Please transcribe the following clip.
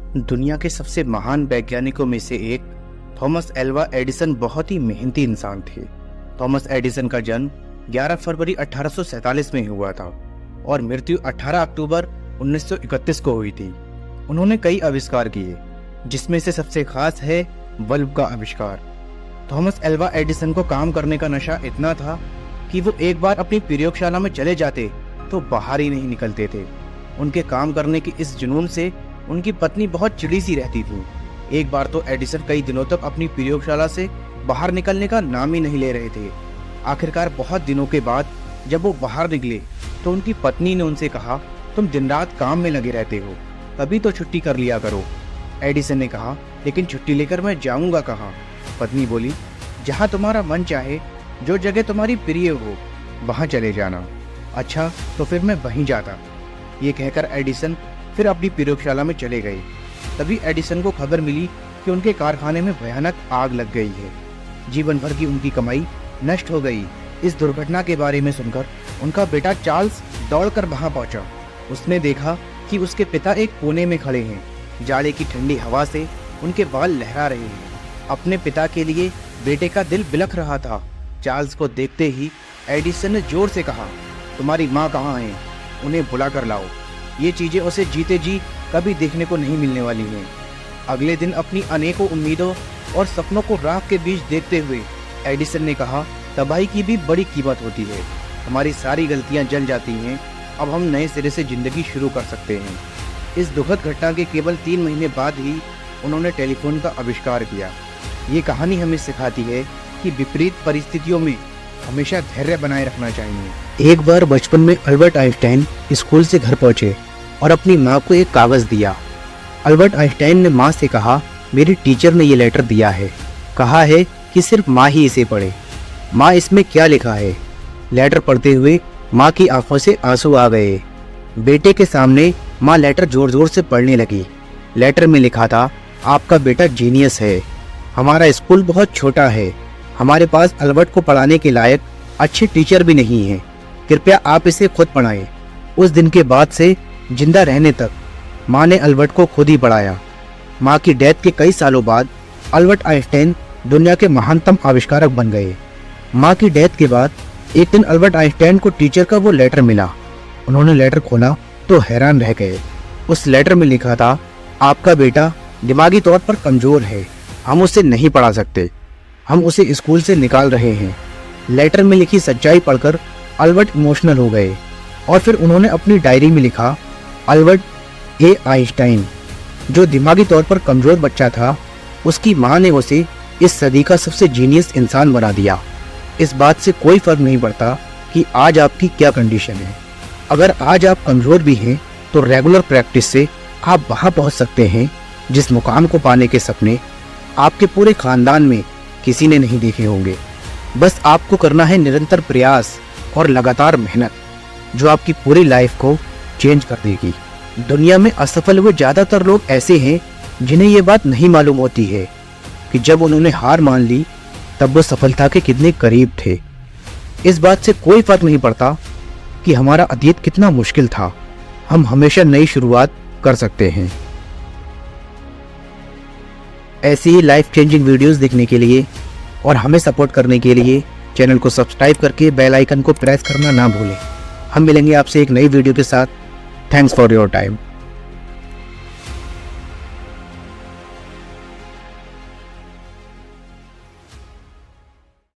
दुनिया के सबसे महान वैज्ञानिकों में से एक थॉमस एल्वा एडिसन बहुत ही मेहनती इंसान थे। थॉमस एडिसन का जन्म 11 फरवरी 1847 में हुआ था और मृत्यु 18 अक्टूबर 1931 को हुई थी। उन्होंने कई आविष्कार किए, जिसमें से सबसे खास है बल्ब का आविष्कार। थॉमस एल्वा एडिसन को काम करने का नशा इतना था कि वो एक बार अपनी प्रयोगशाला में चले जाते तो बाहर ही नहीं निकलते थे। उनके काम करने की इस जुनून से उनकी पत्नी बहुत चिड़ी सी रहती थी। एक बार तो एडिसन कई दिनों तक अपनी प्रयोगशाला से बाहर निकलने का नाम ही नहीं ले रहे थे। आखिरकार बहुत दिनों के बाद जब वो बाहर निकले तो उनकी पत्नी ने उनसे कहा, तुम दिन रात काम में लगे रहते हो, कभी तो छुट्टी कर लिया करो। एडिसन ने कहा, लेकिन छुट्टी लेकर मैं जाऊंगा कहाँ? पत्नी बोली, जहाँ तुम्हारा मन चाहे, जो जगह तुम्हारी प्रिय हो, वहाँ चले जाना। अच्छा, तो फिर मैं वहीं जाता। ये कहकर एडिसन फिर अपनी प्रयोगशाला में चले गए। तभी एडिसन को खबर मिली कि उनके कारखाने में भयानक आग लग गई है। जीवन भर की उनकी कमाई नष्ट हो गई। इस दुर्घटना के बारे में सुनकर उनका बेटा चार्ल्स दौड़कर वहां पहुंचा। उसने देखा कि उसके पिता एक कोने में खड़े हैं। जाड़े की ठंडी हवा से उनके बाल लहरा रहे हैं। अपने पिता के लिए बेटे का दिल बिलख रहा था। चार्ल्स को देखते ही एडिसन ने जोर से कहा, तुम्हारी माँ कहाँ है? उन्हें बुला कर लाओ। ये चीजें उसे जीते जी कभी देखने को नहीं मिलने वाली हैं। अगले दिन अपनी अनेकों उम्मीदों और सपनों को राख के बीच देखते हुए एडिसन ने कहा, तबाही की भी बड़ी कीमत होती है। हमारी सारी गलतियां जल जाती हैं, अब हम नए सिरे से जिंदगी शुरू कर सकते हैं। इस दुखद घटना के केवल 3 महीने बाद ही उन्होंने टेलीफोन का आविष्कार किया। ये कहानी हमें सिखाती है कि विपरीत परिस्थितियों में हमेशा धैर्य बनाए रखना चाहिए। एक बार बचपन में अल्बर्ट आइंस्टाइन स्कूल से घर पहुंचे और अपनी माँ को एक कागज दिया। अल्बर्ट आइंस्टाइन ने माँ से कहा, मेरी टीचर ने ये लेटर दिया है, कहा है कि सिर्फ माँ ही इसे पढ़े। माँ, इसमें क्या लिखा है? लेटर पढ़ते हुए माँ की आंखों से आंसू आ गए। बेटे के सामने माँ लेटर जोर जोर से पढ़ने लगी। लेटर में लिखा था, आपका बेटा जीनियस है। हमारा स्कूल बहुत छोटा है। हमारे पास अल्बर्ट को पढ़ाने के लायक अच्छे टीचर भी नहीं हैं। कृपया आप इसे खुद पढ़ाएं। उस दिन के बाद से जिंदा रहने तक माँ ने अल्बर्ट को खुद ही पढ़ाया। माँ की डेथ के कई सालों बाद अल्बर्ट आइंस्टाइन दुनिया के महानतम आविष्कारक बन गए। माँ की डेथ के बाद एक दिन अल्बर्ट आइंस्टाइन को टीचर का वो लेटर मिला। उन्होंने लेटर खोला तो हैरान रह गए। उस लेटर में लिखा था, आपका बेटा दिमागी तौर पर कमजोर है, हम उसे नहीं पढ़ा सकते, हम उसे स्कूल से निकाल रहे हैं। लेटर में लिखी सच्चाई पढ़कर अल्बर्ट इमोशनल हो गए और फिर उन्होंने अपनी डायरी में लिखा, अल्बर्ट ए आइंस्टाइन, जो दिमागी तौर पर कमजोर बच्चा था, उसकी माँ ने उसे इस सदी का सबसे जीनियस इंसान बना दिया। इस बात से कोई फर्क नहीं पड़ता कि आज आपकी क्या कंडीशन है। अगर आज आप कमजोर भी हैं तो रेगुलर प्रैक्टिस से आप वहाँ पहुँच सकते हैं जिस मुकाम को पाने के सपने आपके पूरे खानदान में किसी ने नहीं देखे होंगे। बस आपको करना है निरंतर प्रयास और लगातार मेहनत, जो आपकी पूरी लाइफ को चेंज कर देगी। दुनिया में असफल हुए ज़्यादातर लोग ऐसे हैं जिन्हें ये बात नहीं मालूम होती है कि जब उन्होंने हार मान ली तब वो सफलता के कितने करीब थे। इस बात से कोई फर्क नहीं पड़ता कि हमारा अतीत कितना मुश्किल था, हम हमेशा नई शुरुआत कर सकते हैं। ऐसी ही लाइफ चेंजिंग वीडियोस देखने के लिए और हमें सपोर्ट करने के लिए चैनल को सब्सक्राइब करके बेल आइकन को प्रेस करना ना भूलें। हम मिलेंगे आपसे एक नई वीडियो के साथ। Thanks for your time.